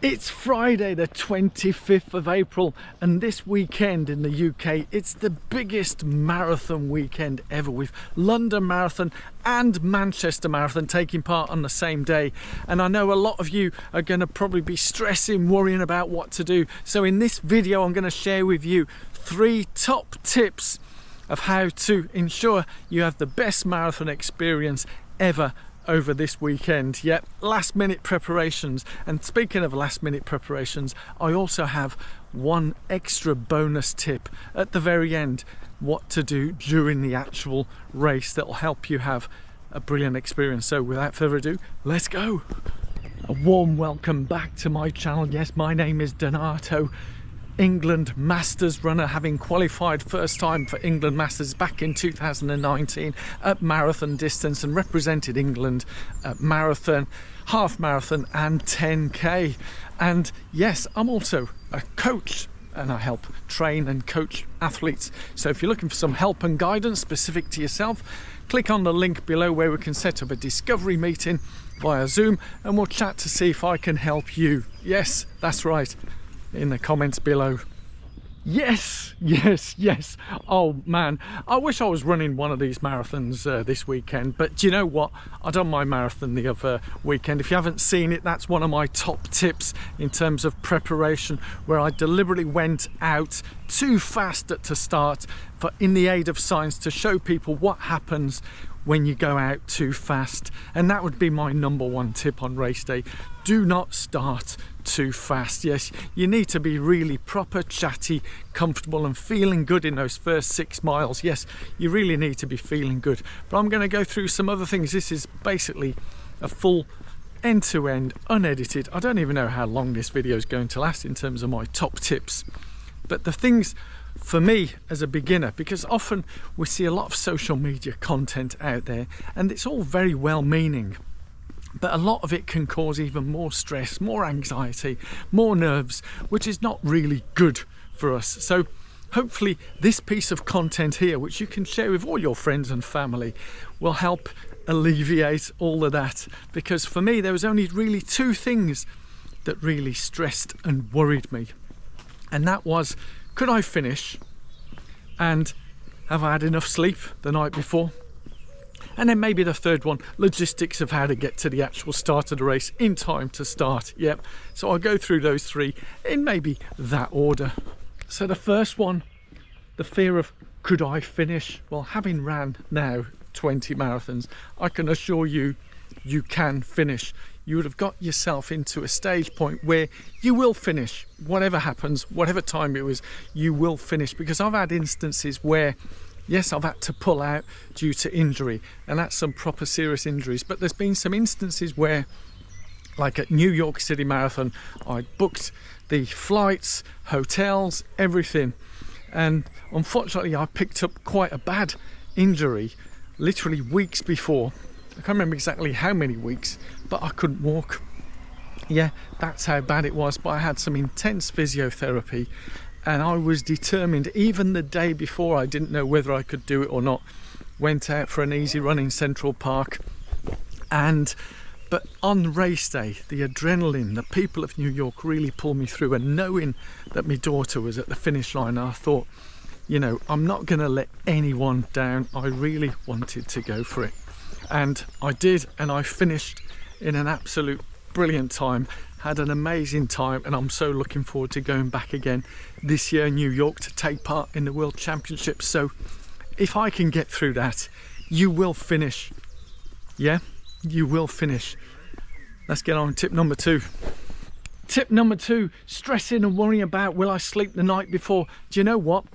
It's Friday the 25th of April, and this weekend in the UK it's the biggest marathon weekend ever, with London Marathon and Manchester Marathon taking part on the same day. And I know a lot of you are going to probably be stressing, worrying about what to do. So in this video I'm going to share with you 3 top tips of how to ensure you have the best marathon experience ever over this weekend. Yep, last minute preparations. And speaking of last minute preparations, I also have one extra bonus tip at the very end, what to do during the actual race that will help you have a brilliant experience. So without further ado, let's go. A warm welcome back to my channel. Yes, my name is Donato, England Masters runner, having qualified first time for England Masters back in 2019 at marathon distance, and represented England at marathon, half marathon and 10k. And yes, I'm also a coach and I help train and coach athletes. So if you're looking for some help and guidance specific to yourself, click on the link below where we can set up a discovery meeting via Zoom and we'll chat to see if I can help you. Yes, that's right, in the comments below. Yes. Oh man, I wish I was running one of these marathons this weekend, but do you know what, I done my marathon the other weekend. If you haven't seen it, that's one of my top tips in terms of preparation, where I deliberately went out too fast at the start for in the aid of science, to show people what happens when you go out too fast. And that would be my #1 tip on race day: do not start too fast. Yes, you need to be really proper, chatty, comfortable and feeling good in those first 6 miles. Yes, you really need to be feeling good. But I'm going to go through some other things. This is basically a full end-to-end unedited, I don't even know how long this video is going to last in terms of my top tips, but the things for me as a beginner, because often we see a lot of social media content out there and it's all very well meaning, but a lot of it can cause even more stress, more anxiety, more nerves, which is not really good for us. So hopefully this piece of content here, which you can share with all your friends and family, will help alleviate all of that. Because for me, there was only really 2 things that really stressed and worried me, and that was, could I finish, and have I had enough sleep the night before? And then maybe the third one, logistics of how to get to the actual start of the race in time to start. Yep, so I'll go through those 3 in maybe that order. So the first one, the fear of could I finish? Well, having ran now 20 marathons, I can assure you, you can finish. You would have got yourself into a stage point where you will finish. Whatever happens, whatever time it was, you will finish. Because I've had instances where, yes, I've had to pull out due to injury, and that's some proper serious injuries. But there's been some instances where, like at New York City Marathon, I booked the flights, hotels, everything. And unfortunately, I picked up quite a bad injury literally weeks before. I can't remember exactly how many weeks, but I couldn't walk. Yeah, that's how bad it was. But I had some intense physiotherapy, and I was determined. Even the day before, I didn't know whether I could do it or not. Went out for an easy run in Central Park, but on race day, the adrenaline, the people of New York really pulled me through. And knowing that my daughter was at the finish line, I thought, you know, I'm not going to let anyone down. I really wanted to go for it. And I did, and I finished in an absolute brilliant time, had an amazing time, and I'm so looking forward to going back again this year in New York to take part in the World Championships. So if I can get through that, you will finish. Yeah, you will finish. Let's get on to tip number 2. Tip number 2, stressing and worrying about, will I sleep the night before? Do you know what?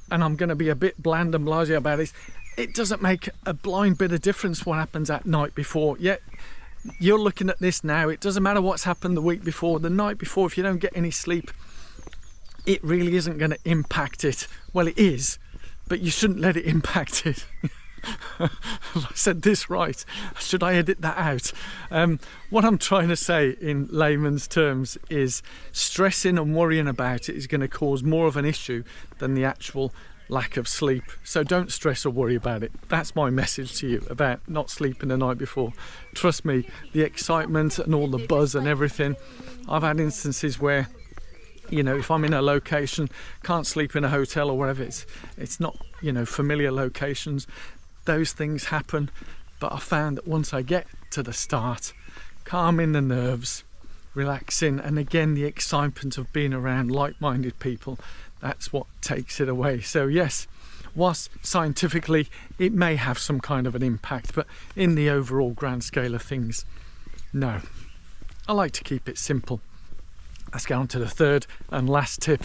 And I'm going to be a bit bland and blasé about this. It doesn't make a blind bit of difference what happens at night before. Yet you're looking at this now, it doesn't matter what's happened the week before, the night before. If you don't get any sleep, it really isn't going to impact it. Well, it is, but you shouldn't let it impact it. I said this right. Should I edit that out? What I'm trying to say in layman's terms is stressing and worrying about it is going to cause more of an issue than the actual lack of sleep. So don't stress or worry about it. That's my message to you about not sleeping the night before. Trust me, the excitement and all the buzz and everything. I've had instances where, you know, if I'm in a location, can't sleep in a hotel or wherever, it's not, you know, familiar locations, those things happen. But I found that once I get to the start, calming the nerves, relaxing, and again the excitement of being around like-minded people, that's what takes it away. So yes, whilst scientifically it may have some kind of an impact, but in the overall grand scale of things, no. I like to keep it simple. Let's get on to the third and last tip.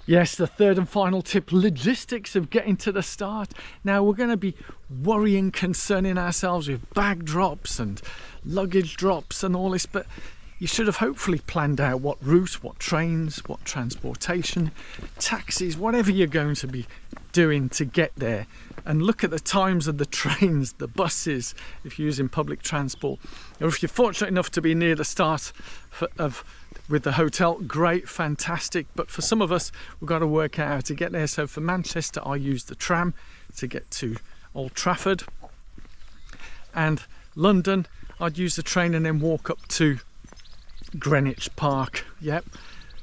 Yes, the third and final tip, logistics of getting to the start. Now we're going to be worrying, concerning ourselves with bag drops and luggage drops and all this, but you should have hopefully planned out what route, what trains, what transportation, taxis, whatever you're going to be doing to get there. And look at the times of the trains, the buses, if you're using public transport. Or if you're fortunate enough to be near the start with the hotel, great, fantastic. But for some of us, we've got to work out how to get there. So for Manchester, I use the tram to get to Old Trafford. And London, I'd use the train and then walk up to Greenwich Park. Yep,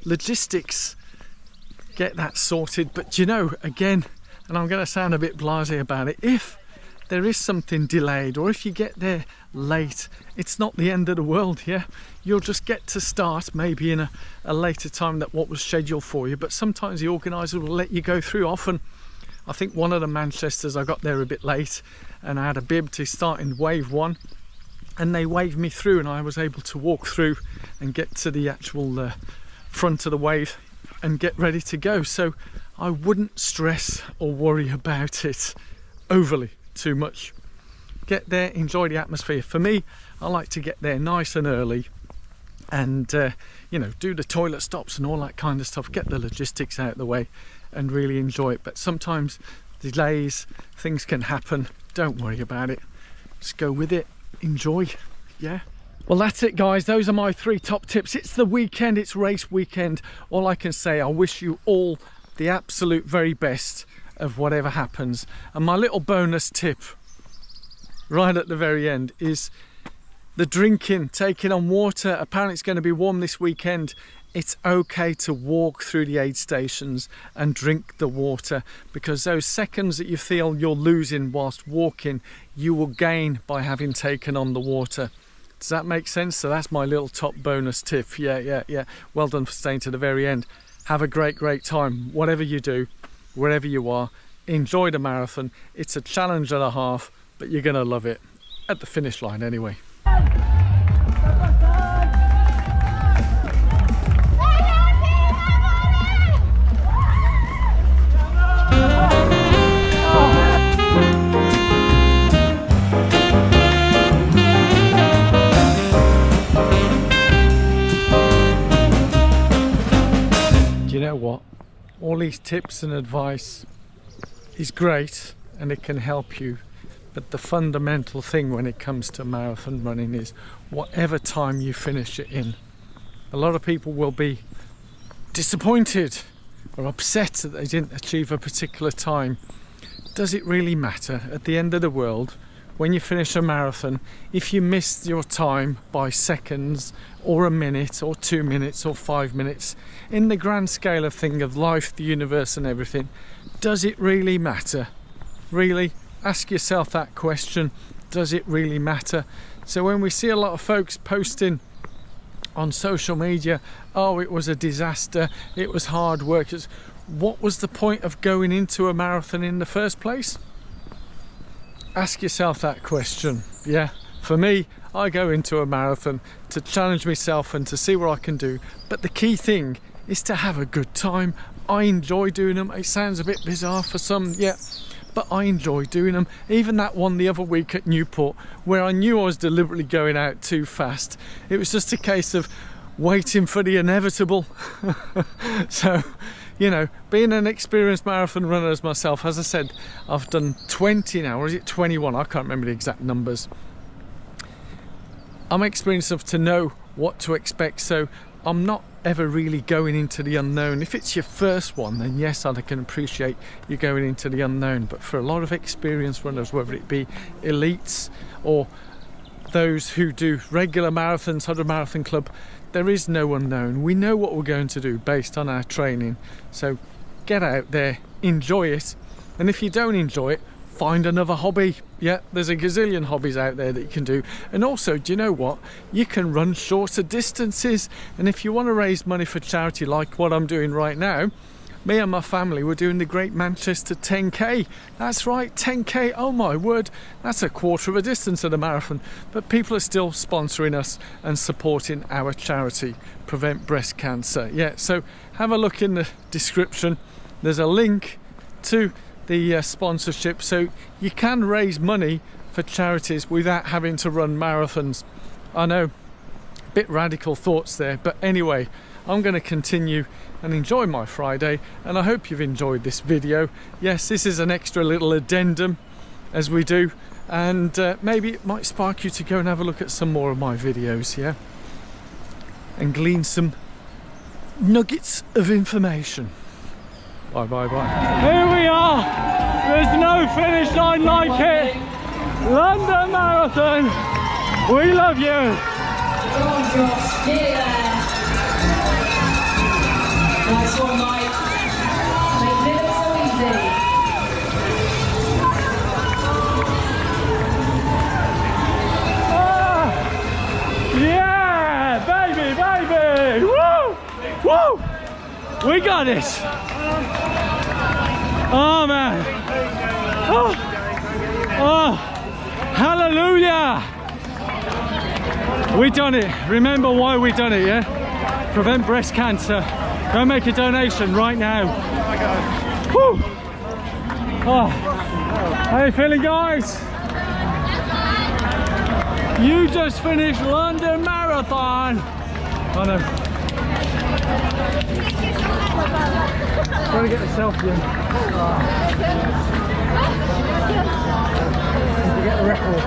logistics, get that sorted. But you know, again, and I'm going to sound a bit blasé about it, if there is something delayed or if you get there late, it's not the end of the world. Yeah, you'll just get to start maybe in a later time than what was scheduled for you, but sometimes the organizer will let you go through. Often, I think one of the Manchesters, I got there a bit late and I had a bib to start in wave 1, and they waved me through and I was able to walk through and get to the actual front of the wave and get ready to go. So I wouldn't stress or worry about it overly too much. Get there, enjoy the atmosphere. For me, I like to get there nice and early and you know, do the toilet stops and all that kind of stuff, get the logistics out of the way and really enjoy it. But sometimes delays, things can happen. Don't worry about it, just go with it, enjoy. Yeah, well, that's it guys, those are my 3 top tips. It's the weekend, it's race weekend. All I can say, I wish you all the absolute very best of whatever happens. And my little bonus tip right at the very end is the drinking, taking on water. Apparently it's going to be warm this weekend. It's okay to walk through the aid stations and drink the water, because those seconds that you feel you're losing whilst walking, you will gain by having taken on the water. Does that make sense? So that's my little top bonus tip. Yeah. Well done for staying to the very end. Have a great time, whatever you do, wherever you are. Enjoy the marathon. It's a challenge and a half, but you're gonna love it at the finish line anyway. Do you know what? All these tips and advice is great and it can help you, but the fundamental thing when it comes to marathon running is whatever time you finish it in. A lot of people will be disappointed or upset that they didn't achieve a particular time. Does it really matter? At the end of the world, when you finish a marathon, if you missed your time by seconds or a minute or 2 minutes or 5 minutes, in the grand scale of thing of life, the universe and everything, does it really matter? Really? Ask yourself that question. Does it really matter? So when we see a lot of folks posting on social media, oh, it was a disaster, it was hard work, what was the point of going into a marathon in the first place? Ask yourself that question. Yeah, for me, I go into a marathon to challenge myself and to see what I can do, but the key thing is to have a good time. I enjoy doing them. It sounds a bit bizarre for some, yeah, but I enjoy doing them. Even that one the other week at Newport, where I knew I was deliberately going out too fast, it was just a case of waiting for the inevitable. So, you know, being an experienced marathon runner as myself, as I said, I've done 20 now, or is it 21? I can't remember the exact numbers. I'm experienced enough to know what to expect, so I'm not ever really going into the unknown. If it's your first one, then yes, I can appreciate you going into the unknown. But for a lot of experienced runners, whether it be elites or those who do regular marathons, 100 Marathon Club, there is no unknown. We know what we're going to do based on our training. So get out there, enjoy it. And if you don't enjoy it, find another hobby. Yeah, there's a gazillion hobbies out there that you can do. And also, do you know what? You can run shorter distances. And if you want to raise money for charity, like what I'm doing right now, me and my family were doing the Great Manchester 10K. That's right, 10K. Oh my word, that's a quarter of a distance of the marathon. But people are still sponsoring us and supporting our charity, Prevent Breast Cancer. Yeah, so have a look in the description. There's a link to the sponsorship, so you can raise money for charities without having to run marathons. I know, a bit radical thoughts there, but anyway, I'm going to continue and enjoy my Friday, and I hope you've enjoyed this video. Yes, this is an extra little addendum as we do, and maybe it might spark you to go and have a look at some more of my videos, yeah, and glean some nuggets of information. Bye bye bye. Here we are. There's no finish line like it. London Marathon. We love you. Oh gosh, yeah. Nice one, Mike. Making it look so easy. Yeah, baby. Woo! We got it. Oh man. Oh, hallelujah. We done it. Remember why we done it, yeah? Prevent breast cancer. Go make a donation right now. Woo. Oh. How you feeling, guys? You just finished London Marathon. Oh no. Trying to get a selfie in. To get a record.